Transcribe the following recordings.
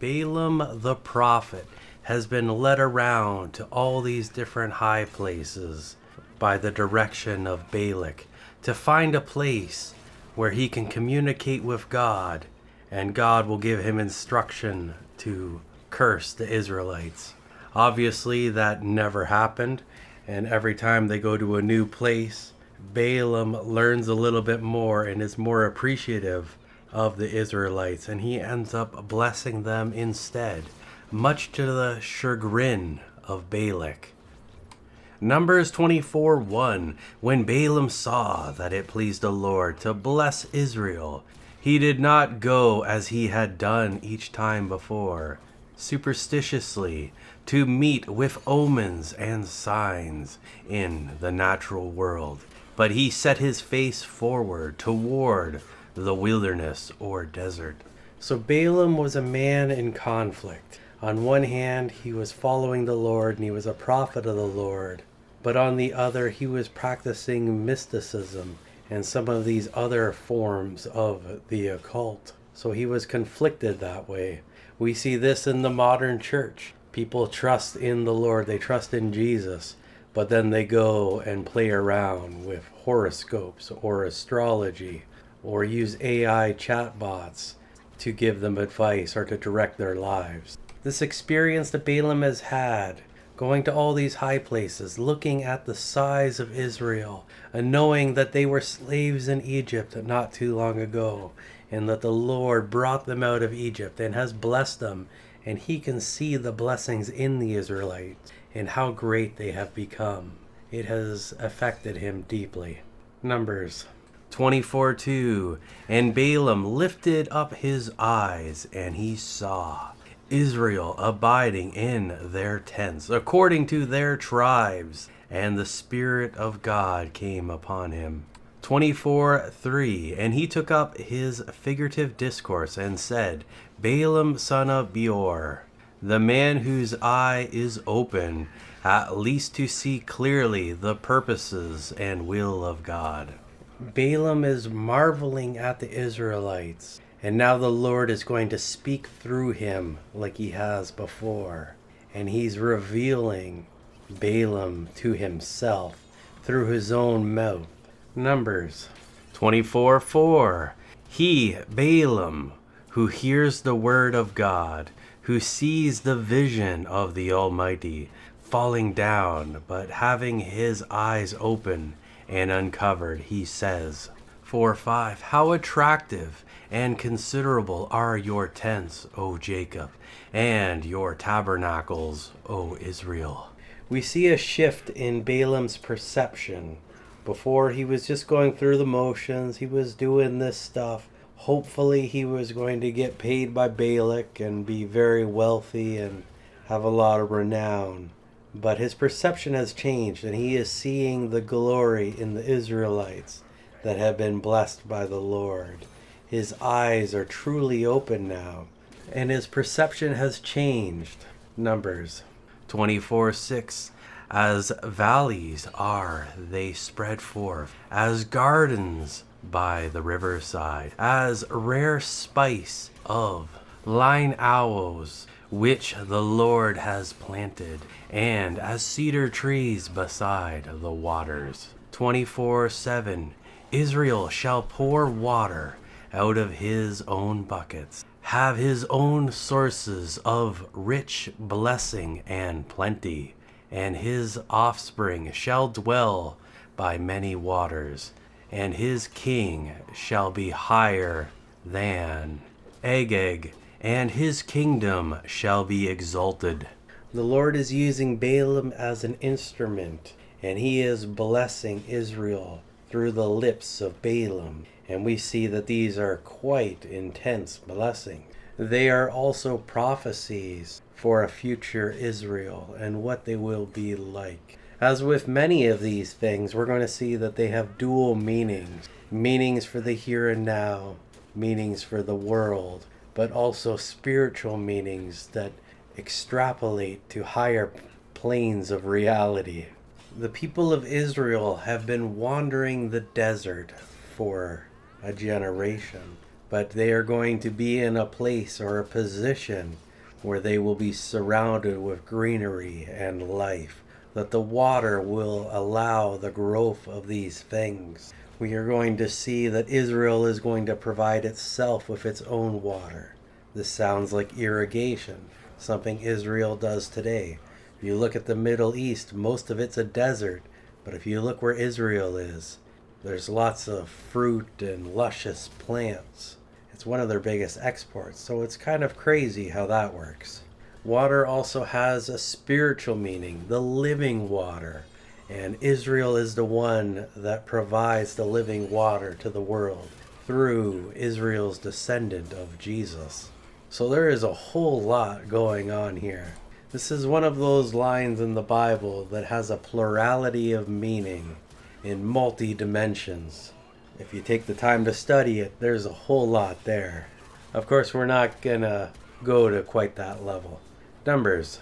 Balaam the prophet has been led around to all these different high places by the direction of Balak to find a place where he can communicate with God, and God will give him instruction to curse the Israelites. Obviously, that never happened, and every time they go to a new place, Balaam learns a little bit more and is more appreciative of the Israelites, and he ends up blessing them instead, much to the chagrin of Balak. Numbers 24:1. When Balaam saw that it pleased the Lord to bless Israel, he did not go as he had done each time before, superstitiously, to meet with omens and signs in the natural world, but he set his face forward toward the wilderness or desert. So Balaam was a man in conflict. On one hand, he was following the Lord and he was a prophet of the Lord, but on the other, he was practicing mysticism and some of these other forms of the occult. So he was conflicted that way. We see this in the modern church. People trust in the Lord, they trust in Jesus, but then they go and play around with horoscopes or astrology, or use AI chatbots to give them advice or to direct their lives. This experience that Balaam has had, going to all these high places, looking at the size of Israel, and knowing that they were slaves in Egypt not too long ago, and that the Lord brought them out of Egypt and has blessed them, and he can see the blessings in the Israelites and how great they have become. It has affected him deeply. Numbers 24:2. And Balaam lifted up his eyes, and he saw Israel abiding in their tents, according to their tribes, and the Spirit of God came upon him. 24:3. And he took up his figurative discourse and said, Balaam son of Beor, the man whose eye is open, at least to see clearly the purposes and will of God. Balaam is marveling at the Israelites, and now the Lord is going to speak through him like he has before. And he's revealing Balaam to himself through his own mouth. Numbers 24:4. He, Balaam, who hears the word of God, who sees the vision of the Almighty, falling down, but having his eyes open and uncovered, he says, 4:5. How attractive and considerable are your tents, O Jacob, and your tabernacles, O Israel. We see a shift in Balaam's perception. Before, he was just going through the motions. He was doing this stuff. Hopefully he was going to get paid by Balak and be very wealthy and have a lot of renown. But his perception has changed, and he is seeing the glory in the Israelites that have been blessed by the Lord. His eyes are truly open now, and his perception has changed. Numbers 24:6. As valleys are they spread forth, as gardens by the riverside, as rare spice of line aloes, which the Lord has planted, and as cedar trees beside the waters. 24:7. Israel shall pour water out of his own buckets, have his own sources of rich blessing and plenty, and his offspring shall dwell by many waters, and his king shall be higher than Agag, and his kingdom shall be exalted. The Lord is using Balaam as an instrument, and he is blessing Israel through the lips of Balaam. And we see that these are quite intense blessings. They are also prophecies for a future Israel and what they will be like. As with many of these things, we're going to see that they have dual meanings. Meanings for the here and now, meanings for the world, but also spiritual meanings that extrapolate to higher planes of reality. The people of Israel have been wandering the desert for a generation, but they are going to be in a place or a position where they will be surrounded with greenery and life, that the water will allow the growth of these things. We are going to see that Israel is going to provide itself with its own water. This sounds like irrigation, something Israel does today. If you look at the Middle East, most of it's a desert, but if you look where Israel is, there's lots of fruit and luscious plants. It's one of their biggest exports, so it's kind of crazy how that works. Water also has a spiritual meaning, the living water. And Israel is the one that provides the living water to the world through Israel's descendant of Jesus. So there is a whole lot going on here. This is one of those lines in the Bible that has a plurality of meaning in multi-dimensions. If you take the time to study it, there's a whole lot there. Of course, we're not going to go to quite that level. Numbers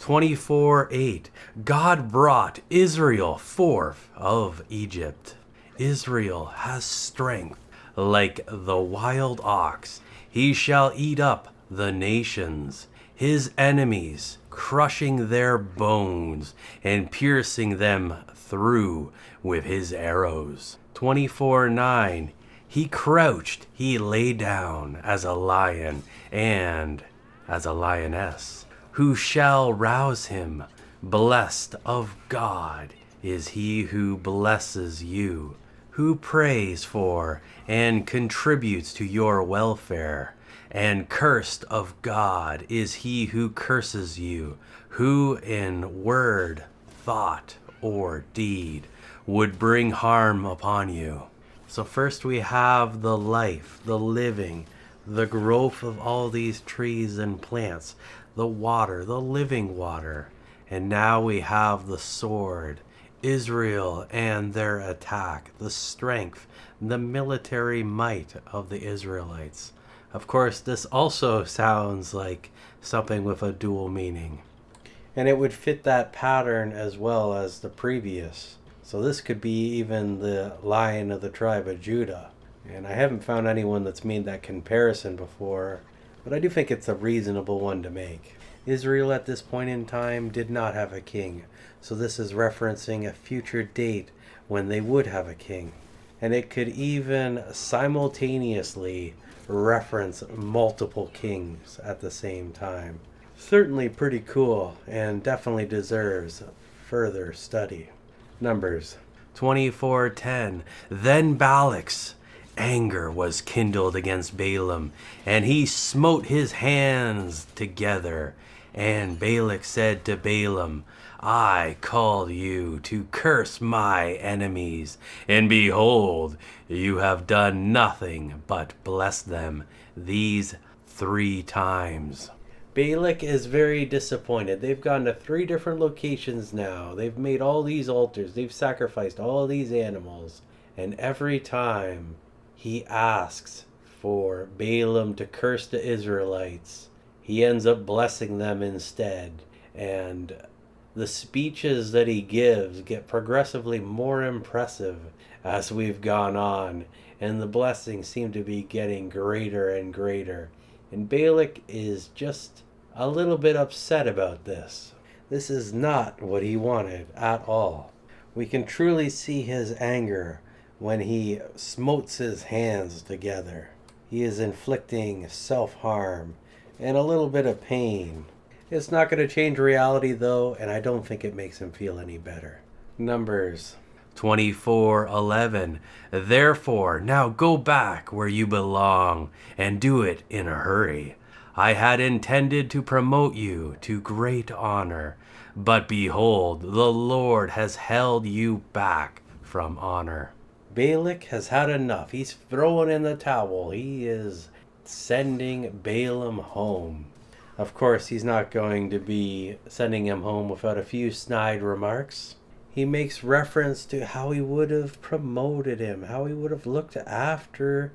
24:8. God brought Israel forth of Egypt. Israel has strength like the wild ox. He shall eat up the nations, his enemies, crushing their bones and piercing them through with his arrows. 24:9. He crouched, he lay down as a lion and as a lioness. Who shall rouse him? Blessed of God is he who blesses you, who prays for and contributes to your welfare. And cursed of God is he who curses you, who in word, thought, or deed would bring harm upon you. So first we have the life, the living, the growth of all these trees and plants, the water, the living water. And now we have the sword, Israel and their attack, the strength, the military might of the Israelites. Of course, this also sounds like something with a dual meaning. And it would fit that pattern as well as the previous. So this could be even the Lion of the tribe of Judah. And I haven't found anyone that's made that comparison before, but I do think it's a reasonable one to make. Israel at this point in time did not have a king, so this is referencing a future date when they would have a king. And it could even simultaneously reference multiple kings at the same time. Certainly pretty cool and definitely deserves further study. Numbers 24:10. Then Balak's anger was kindled against Balaam, and he smote his hands together. And Balak said to Balaam, I called you to curse my enemies, and behold, you have done nothing but bless them these 3 times. Balak is very disappointed. They've gone to 3 different locations now. They've made all these altars. They've sacrificed all these animals. And every time he asks for Balaam to curse the Israelites, he ends up blessing them instead. And the speeches that he gives get progressively more impressive as we've gone on. And the blessings seem to be getting greater and greater. And Balak is just a little bit upset about this. This is not what he wanted at all. We can truly see his anger when he smotes his hands together. He is inflicting self-harm and a little bit of pain. It's not going to change reality though, and I don't think it makes him feel any better. Numbers 24:11. Therefore, now go back where you belong, and do it in a hurry. I had intended to promote you to great honor, but behold, the Lord has held you back from honor. Balak has had enough. He's throwing in the towel. He is sending Balaam home. Of course, he's not going to be sending him home without a few snide remarks. He makes reference to how he would have promoted him, how he would have looked after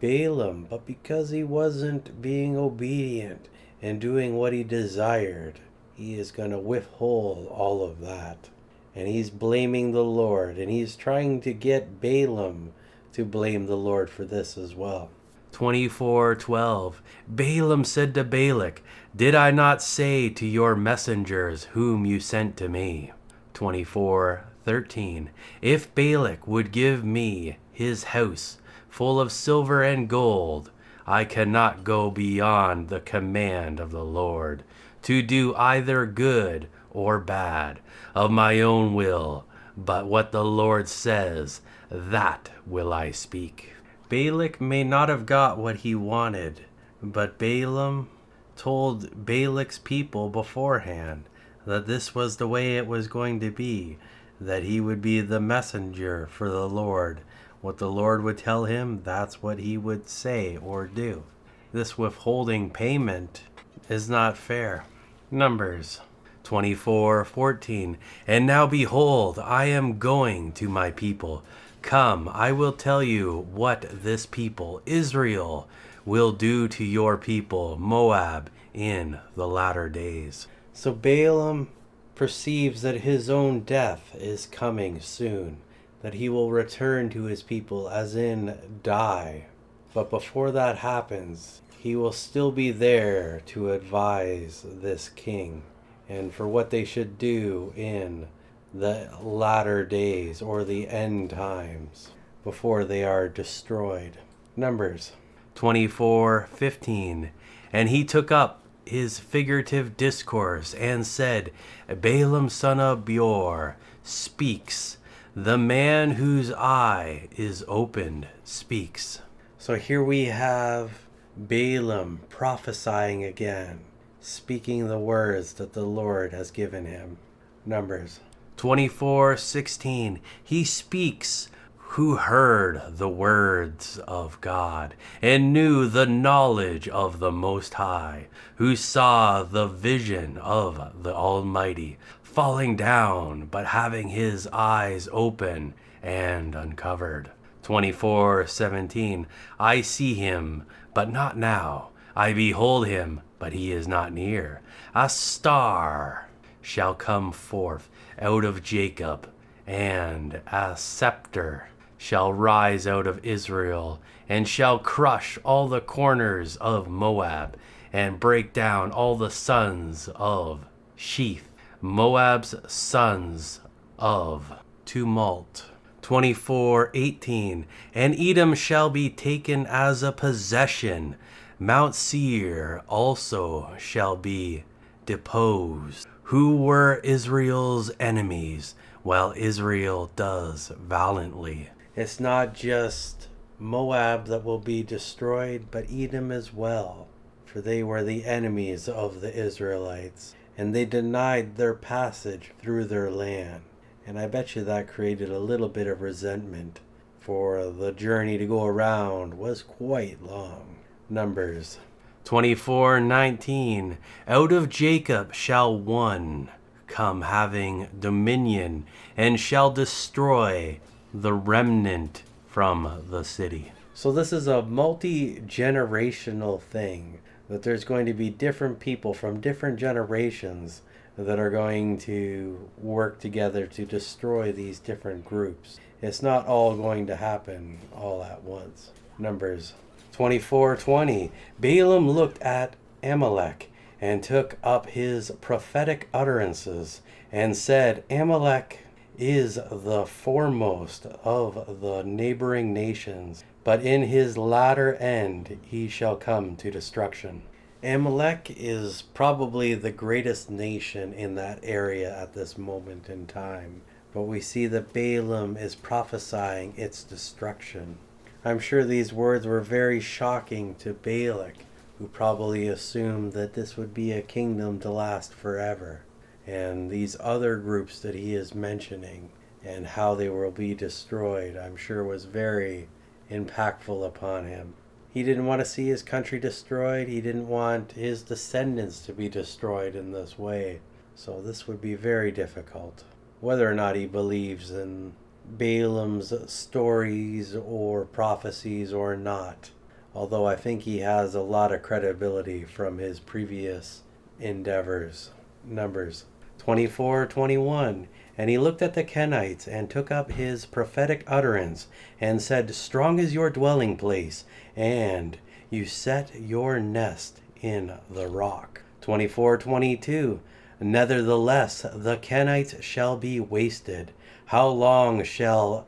Balaam, but because he wasn't being obedient and doing what he desired, he is going to withhold all of that. And he's blaming the Lord, and he's trying to get Balaam to blame the Lord for this as well. 24:12. Balaam said to Balak, did I not say to your messengers whom you sent to me? 24:13. If Balak would give me his house full of silver and gold, I cannot go beyond the command of the Lord to do either good or bad of my own will, but what the Lord says, that will I speak. Balak may not have got what he wanted, but Balaam told Balak's people beforehand that this was the way it was going to be, that he would be the messenger for the Lord. What the Lord would tell him, that's what he would say or do. This withholding payment is not fair. Numbers 24:14. And now behold, I am going to my people. Come, I will tell you what this people, Israel, will do to your people, Moab, in the latter days. So Balaam perceives that his own death is coming soon, that he will return to his people, as in die. But before that happens, he will still be there to advise this king and for what they should do in the latter days or the end times before they are destroyed. Numbers 24:15. And he took up his figurative discourse and said, Balaam son of Beor speaks, the man whose eye is opened speaks. So here we have Balaam prophesying again, speaking the words that the Lord has given him. Numbers 24:16. He speaks who heard the words of God and knew the knowledge of the Most High, who saw the vision of the Almighty falling down, but having his eyes open and uncovered. 24:17. I see him, but not now. I behold him, but he is not near. A star shall come forth out of Jacob, and a scepter shall rise out of Israel, and shall crush all the corners of Moab, and break down all the sons of Sheth, Moab's sons of tumult. 24:18. And Edom shall be taken as a possession. Mount Seir also shall be deposed, who were Israel's enemies, while Israel does valiantly. It's not just Moab that will be destroyed, but Edom as well, for they were the enemies of the Israelites, and they denied their passage through their land. And I bet you that created a little bit of resentment, for the journey to go around was quite long. Numbers 24:19. Out of Jacob shall one come having dominion, and shall destroy the remnant from the city. So this is a multi-generational thing, that there's going to be different people from different generations that are going to work together to destroy these different groups. It's not all going to happen all at once. Numbers 24:20. Balaam looked at Amalek and took up his prophetic utterances and said, Amalek is the foremost of the neighboring nations, but in his latter end he shall come to destruction. Amalek is probably the greatest nation in that area at this moment in time, but we see that Balaam is prophesying its destruction. I'm sure these words were very shocking to Balak, who probably assumed that this would be a kingdom to last forever. And these other groups that he is mentioning and how they will be destroyed, I'm sure was very impactful upon him. He didn't want to see his country destroyed. He didn't want his descendants to be destroyed in this way. So this would be very difficult. Whether or not he believes in Balaam's stories or prophecies or not, although I think he has a lot of credibility from his previous endeavors. Numbers 24:21. And he looked at the Kenites and took up his prophetic utterance and said, Strong is your dwelling place, and you set your nest in the rock. 24:22. Nevertheless, the Kenites shall be wasted. How long shall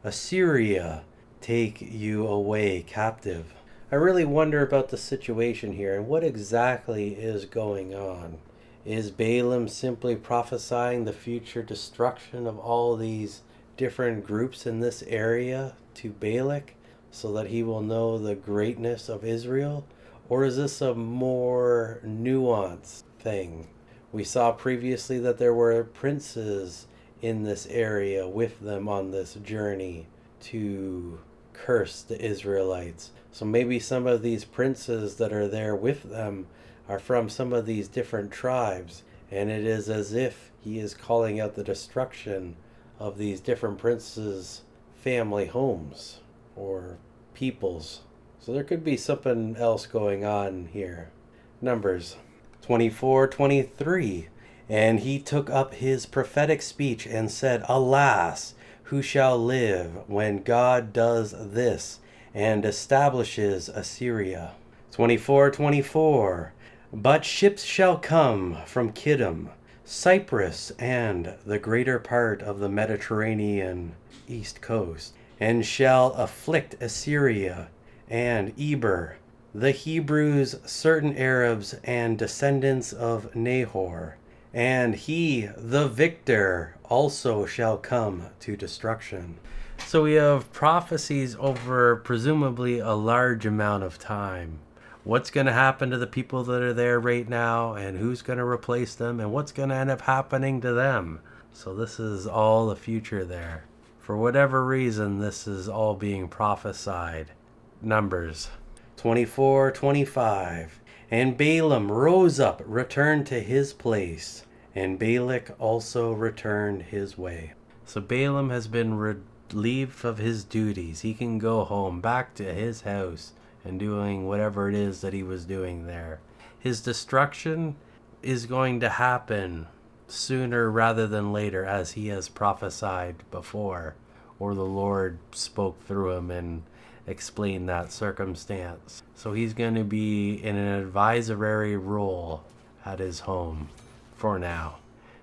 Assyria take you away captive? I really wonder about the situation here and what exactly is going on. Is Balaam simply prophesying the future destruction of all these different groups in this area to Balak so that he will know the greatness of Israel? Or is this a more nuanced thing? We saw previously that there were princes in this area with them on this journey to curse the Israelites. So maybe some of these princes that are there with them are from some of these different tribes, and it is as if he is calling out the destruction of these different princes' family homes or peoples. So there could be something else going on here. Numbers 24:23. And he took up his prophetic speech and said, Alas, who shall live when God does this and establishes Assyria? 24:24. But ships shall come from Kittim, Cyprus, and the greater part of the Mediterranean east coast, and shall afflict Assyria and Eber, the Hebrews, certain Arabs, and descendants of Nahor. And he, the victor, also shall come to destruction. So we have prophecies over presumably a large amount of time. What's going to happen to the people that are there right now, and who's going to replace them, and what's going to end up happening to them. So this is all the future there. For whatever reason, this is all being prophesied. Numbers 24:25. And Balaam rose up, returned to his place, and Balak also returned his way. So Balaam has been relieved of his duties. He can go home, back to his house, and doing whatever it is that he was doing there. His destruction is going to happen sooner rather than later, as he has prophesied before, or the Lord spoke through him and explained that circumstance. So he's going to be in an advisory role at his home for now.